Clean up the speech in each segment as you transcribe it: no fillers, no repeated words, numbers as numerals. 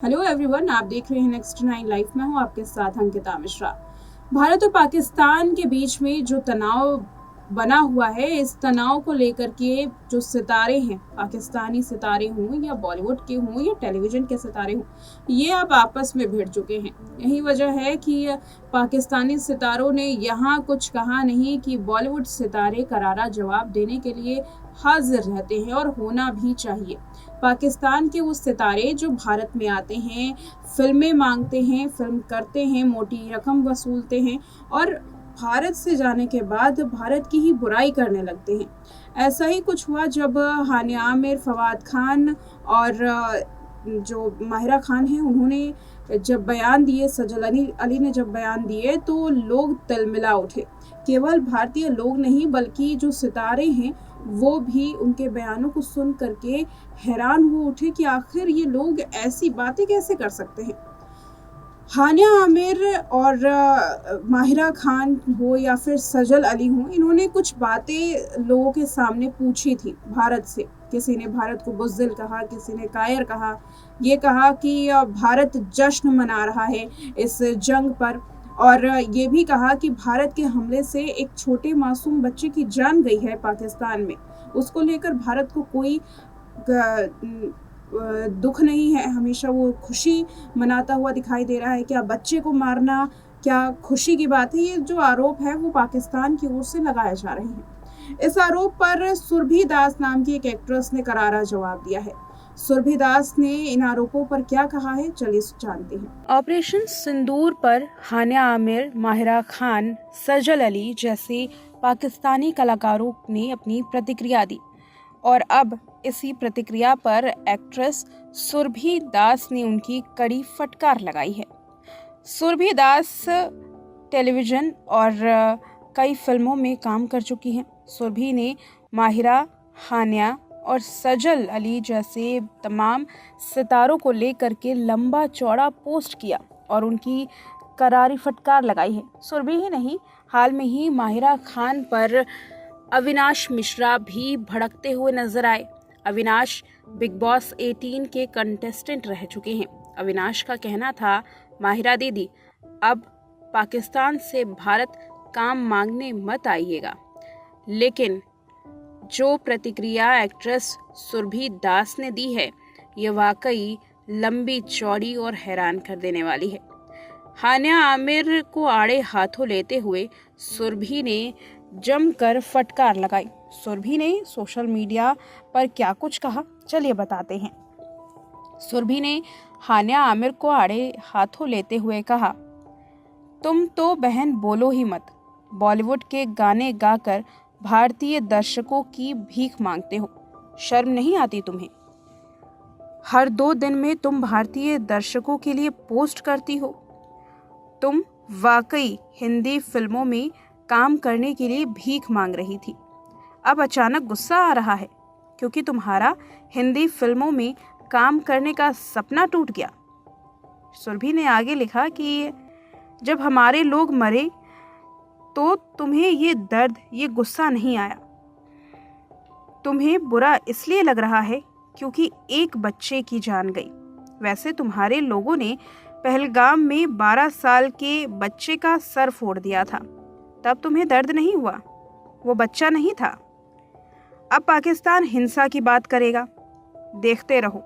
Hello everyone, आप देख रहे हैं नेक्स्ट 9 लाइफ। में हूं आपके साथ अंकिता मिश्रा। भारत और पाकिस्तान के बीच में जो तनाव बना हुआ है, इस तनाव को लेकर के जो सितारे हैं, पाकिस्तानी सितारे हों या बॉलीवुड के हों या टेलीविज़न के सितारे हों, ये अब आपस में भिड़ चुके हैं। यही वजह है कि पाकिस्तानी सितारों ने यहाँ कुछ कहा नहीं कि बॉलीवुड सितारे करारा जवाब देने के लिए हाजिर रहते हैं और होना भी चाहिए। पाकिस्तान के वो सितारे जो भारत में आते हैं, फिल्में मांगते हैं, फिल्म करते हैं, मोटी रकम वसूलते हैं और भारत से जाने के बाद भारत की ही बुराई करने लगते हैं। ऐसा ही कुछ हुआ जब हानिया आमिर, फवाद खान और जो माहिरा खान हैं, उन्होंने जब बयान दिए, सजल अली ने जब बयान दिए तो लोग तिलमिला उठे। केवल भारतीय लोग नहीं बल्कि जो सितारे हैं वो भी उनके बयानों को सुन करके हैरान हो उठे कि आखिर ये लोग ऐसी बातें कैसे कर सकते हैं। हानिया आमिर और माहिरा खान हो या फिर सजल अली हो, इन्होंने कुछ बातें लोगों के सामने पूछी थी भारत से। किसी ने भारत को बुज़दिल कहा, किसी ने कायर कहा, ये कहा कि भारत जश्न मना रहा है इस जंग पर, और ये भी कहा कि भारत के हमले से एक छोटे मासूम बच्चे की जान गई है पाकिस्तान में, उसको लेकर भारत को कोई दुख नहीं है, हमेशा वो खुशी मनाता हुआ दिखाई दे रहा है। क्या बच्चे को मारना क्या खुशी की बात है? ये जो आरोप है वो पाकिस्तान की ओर से लगाए जा रहे हैं। इस आरोप पर सुरभि दास नाम की एक एक्ट्रेस ने करारा जवाब दिया है। सुरभि दास ने इन आरोपों पर क्या कहा है, चलिए जानते हैं। ऑपरेशन सिंदूर पर हानिया आमिर, माहिरा खान, सजल अली जैसे पाकिस्तानी कलाकारों ने अपनी प्रतिक्रिया दी और अब इसी प्रतिक्रिया पर एक्ट्रेस सुरभि दास ने उनकी कड़ी फटकार लगाई है। सुरभि दास टेलीविज़न और कई फिल्मों में काम कर चुकी हैं। सुरभि ने माहिरा, हानिया और सजल अली जैसे तमाम सितारों को लेकर के लंबा चौड़ा पोस्ट किया और उनकी करारी फटकार लगाई है। सुरभि ही नहीं, हाल में ही माहिरा खान पर अविनाश मिश्रा भी भड़कते हुए नजर आए। अविनाश बिग बॉस 18 के कंटेस्टेंट रह चुके हैं। अविनाश का कहना था, माहिरा दीदी, अब पाकिस्तान से भारत काम मांगने मत आइएगा। लेकिन जो प्रतिक्रिया एक्ट्रेस सुरभि दास ने दी है, ये वाकई लंबी चौड़ी और हैरान कर देने वाली है। हानिया आमिर को आड़े हाथों लेते हुए सुरभि ने जमकर फटकार लगाई। सुरभि ने सोशल मीडिया पर क्या कुछ कहा, चलिए बताते हैं। सुरभि ने हानिया आमिर को आड़े हाथों लेते हुए कहा, तुम तो बहन बोलो ही मत, बॉलीवुड के गाने गाकर भारतीय दर्शकों की भीख मांगते हो, शर्म नहीं आती तुम्हें? हर 2 दिन में तुम भारतीय दर्शकों के लिए पोस्ट करती हो। तुम वाकई हिंदी फिल्मों में काम करने के लिए भीख मांग रही थी। अब अचानक गुस्सा आ रहा है क्योंकि तुम्हारा हिंदी फिल्मों में काम करने का सपना टूट गया। सुरभि ने आगे लिखा कि जब हमारे लोग मरे तो तुम्हें ये दर्द, ये गुस्सा नहीं आया। तुम्हें बुरा इसलिए लग रहा है क्योंकि एक बच्चे की जान गई। वैसे तुम्हारे लोगों ने पहलगाम में 12 साल के बच्चे का सर फोड़ दिया था, तब तुम्हें दर्द नहीं हुआ? वो बच्चा नहीं था। अब पाकिस्तान हिंसा की बात करेगा, देखते रहो,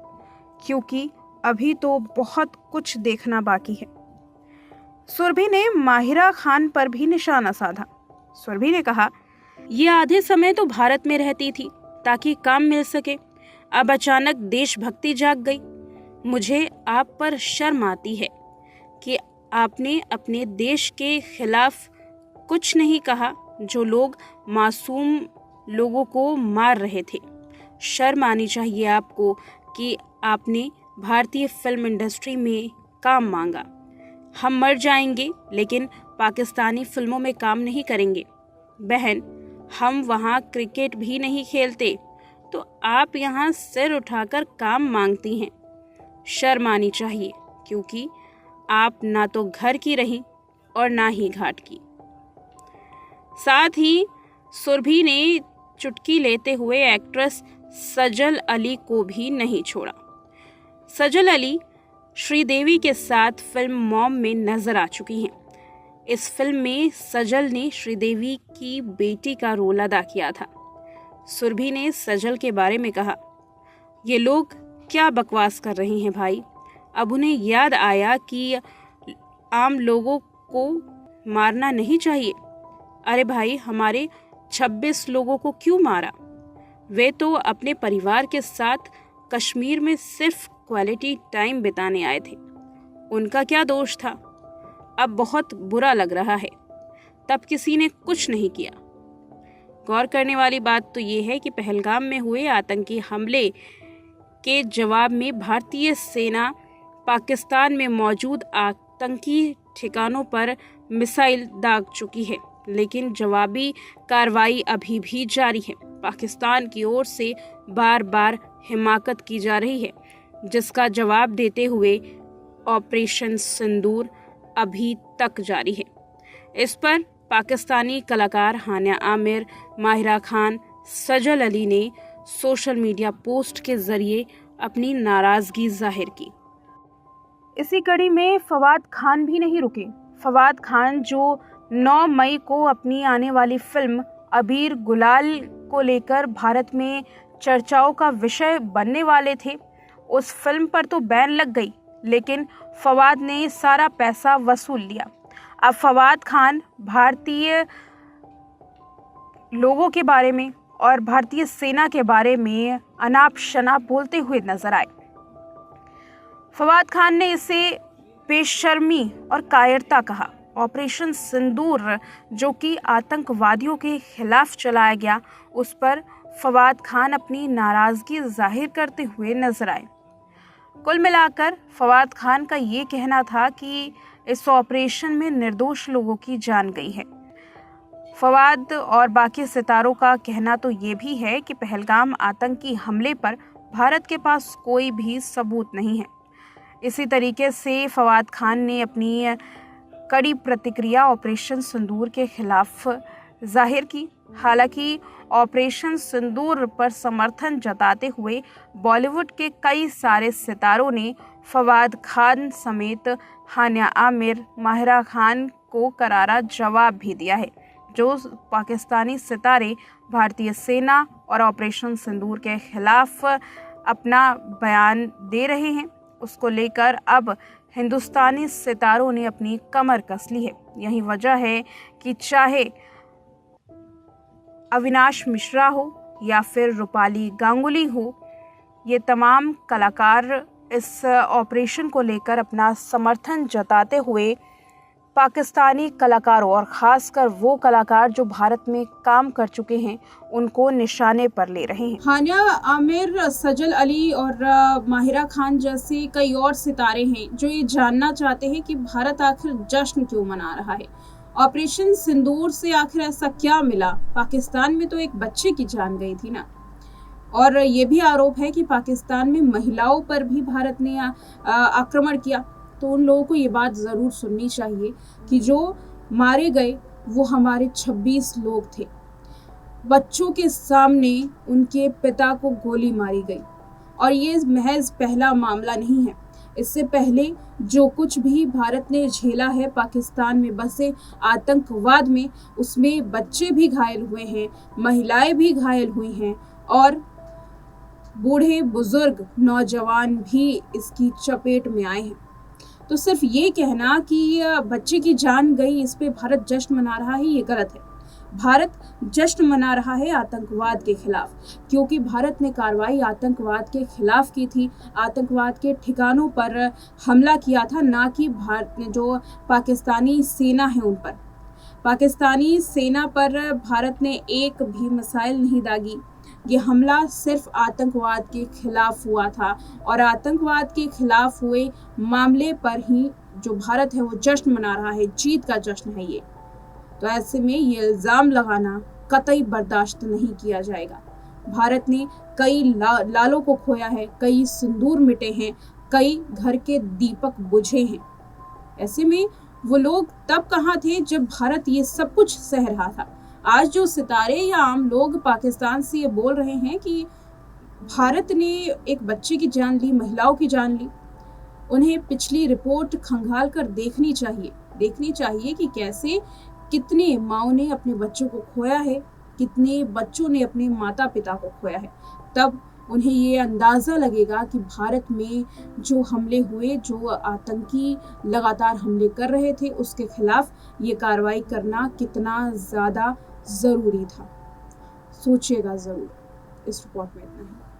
क्योंकि अभी तो बहुत कुछ देखना बाकी है। सुरभि ने माहिरा खान पर भी निशाना साधा। सुरभि ने कहा, ये आधे समय तो भारत में रहती थी ताकि काम मिल सके, अब अचानक देशभक्ति जाग गई। मुझे आप पर शर्म आती है कि आपने अपने देश के खिलाफ कुछ नहीं कहा जो लोग मासूम लोगों को मार रहे थे। शर्म आनी चाहिए आपको कि आपने भारतीय फिल्म इंडस्ट्री में काम मांगा। हम मर जाएंगे लेकिन पाकिस्तानी फिल्मों में काम नहीं करेंगे। बहन, हम वहाँ क्रिकेट भी नहीं खेलते तो आप यहाँ सिर उठाकर काम मांगती हैं। शर्म आनी चाहिए, क्योंकि आप ना तो घर की रहीं और ना ही घाट की। साथ ही सुरभि ने चुटकी लेते हुए एक्ट्रेस सजल अली को भी नहीं छोड़ा। सजल अली श्रीदेवी के साथ फिल्म मॉम में नजर आ चुकी हैं। इस फिल्म में सजल ने श्रीदेवी की बेटी का रोल अदा किया था। सुरभि ने सजल के बारे में कहा, ये लोग क्या बकवास कर रही हैं भाई। अब उन्हें याद आया कि आम लोगों को मारना नहीं चाहिए। अरे भाई, हमारे 26 लोगों को क्यों मारा? वे तो अपने परिवार के साथ कश्मीर में सिर्फ क्वालिटी टाइम बिताने आए थे। उनका क्या दोष था? अब बहुत बुरा लग रहा है। तब किसी ने कुछ नहीं किया। गौर करने वाली बात तो ये है कि पहलगाम में हुए आतंकी हमले के जवाब में भारतीय सेना पाकिस्तान में मौजूद आतंकी ठिकानों पर मिसाइल दाग चुकी है, लेकिन जवाबी कार्रवाई अभी भी जारी है। पाकिस्तान की ओर से बार बार हिमाकत की जा रही है, जिसका जवाब देते हुए ऑपरेशन सिंदूर अभी तक जारी है। इस पर पाकिस्तानी कलाकार हानिया आमिर, माहिरा खान, सजल अली ने सोशल मीडिया पोस्ट के जरिए अपनी नाराजगी जाहिर की। इसी कड़ी में फवाद खान भी नहीं रुके। फवाद खान जो 9 मई को अपनी आने वाली फिल्म अबीर गुलाल को लेकर भारत में चर्चाओं का विषय बनने वाले थे, उस फिल्म पर तो बैन लग गई, लेकिन फवाद ने सारा पैसा वसूल लिया। अब फवाद खान भारतीय लोगों के बारे में और भारतीय सेना के बारे में अनाप शनाप बोलते हुए नजर आए। फवाद खान ने इसे बेशर्मी और कायरता कहा। ऑपरेशन सिंदूर जो कि आतंकवादियों के खिलाफ चलाया गया, उस पर फवाद खान अपनी नाराजगी जाहिर करते हुए नजर आए। कुल मिलाकर फवाद खान का ये कहना था कि इस ऑपरेशन में निर्दोष लोगों की जान गई है। फवाद और बाकी सितारों का कहना तो ये भी है कि पहलगाम आतंकी हमले पर भारत के पास कोई भी सबूत नहीं है। इसी तरीके से फवाद खान ने अपनी कड़ी प्रतिक्रिया ऑपरेशन सिंदूर के खिलाफ जाहिर की। हालांकि ऑपरेशन सिंदूर पर समर्थन जताते हुए बॉलीवुड के कई सारे सितारों ने फवाद खान समेत हानिया आमिर, माहिरा खान को करारा जवाब भी दिया है। जो पाकिस्तानी सितारे भारतीय सेना और ऑपरेशन सिंदूर के खिलाफ अपना बयान दे रहे हैं, उसको लेकर अब हिंदुस्तानी सितारों ने अपनी कमर कस ली है। यही वजह है कि चाहे अविनाश मिश्रा हो या फिर रूपाली गांगुली हो, ये तमाम कलाकार इस ऑपरेशन को लेकर अपना समर्थन जताते हुए पाकिस्तानी कलाकारों और ख़ासकर वो कलाकार जो भारत में काम कर चुके हैं, उनको निशाने पर ले रहे हैं। हानिया आमिर, सजल अली और माहिरा खान जैसे कई और सितारे हैं जो ये जानना चाहते हैं कि भारत आखिर जश्न क्यों मना रहा है। ऑपरेशन सिंदूर से आखिर ऐसा क्या मिला? पाकिस्तान में तो एक बच्चे की जान गई थी ना। और ये भी आरोप है कि पाकिस्तान में महिलाओं पर भी भारत ने आक्रमण किया। तो उन लोगों को ये बात ज़रूर सुननी चाहिए कि जो मारे गए वो हमारे 26 लोग थे। बच्चों के सामने उनके पिता को गोली मारी गई और ये महज पहला मामला नहीं है। इससे पहले जो कुछ भी भारत ने झेला है पाकिस्तान में बसे आतंकवाद में, उसमें बच्चे भी घायल हुए हैं, महिलाएं भी घायल हुई हैं और बूढ़े बुजुर्ग नौजवान भी इसकी चपेट में आए हैं। तो सिर्फ ये कहना कि बच्चे की जान गई, इस पे भारत जश्न मना रहा है, ये गलत है। भारत जश्न मना रहा है आतंकवाद के खिलाफ, क्योंकि भारत ने कार्रवाई आतंकवाद के खिलाफ की थी, आतंकवाद के ठिकानों पर हमला किया था, ना कि भारत ने जो पाकिस्तानी सेना है उन पर। पाकिस्तानी सेना पर भारत ने एक भी मिसाइल नहीं दागी। ये हमला सिर्फ आतंकवाद के खिलाफ हुआ था और आतंकवाद के खिलाफ हुए मामले पर ही जो भारत है वो जश्न मना रहा है, जीत का जश्न है ये। तो ऐसे में ये इल्ज़ाम लगाना कतई बर्दाश्त नहीं किया जाएगा। भारत ने कई लालों को खोया है, कई सिंदूर मिटे हैं, कई घर के दीपक बुझे हैं। ऐसे में वो लोग तब कहाँ थे जब भारत ये सब कुछ सह रहा था। आज जो सितारे या आम लोग पाकिस्तान से ये बोल रहे हैं कि भारत ने एक बच्चे की जान ली, महिलाओं की जान ली, उन्हें पिछली रिपोर्ट खंगाल कर देखनी चाहिए कि कैसे कितने माँओं ने अपने बच्चों को खोया है, कितने बच्चों ने अपने माता पिता को खोया है। तब उन्हें ये अंदाज़ा लगेगा कि भारत में जो हमले हुए, जो आतंकी लगातार हमले कर रहे थे, उसके खिलाफ ये कार्रवाई करना कितना ज़्यादा ज़रूरी था। सोचिएगा ज़रूर। इस रिपोर्ट में इतना ही।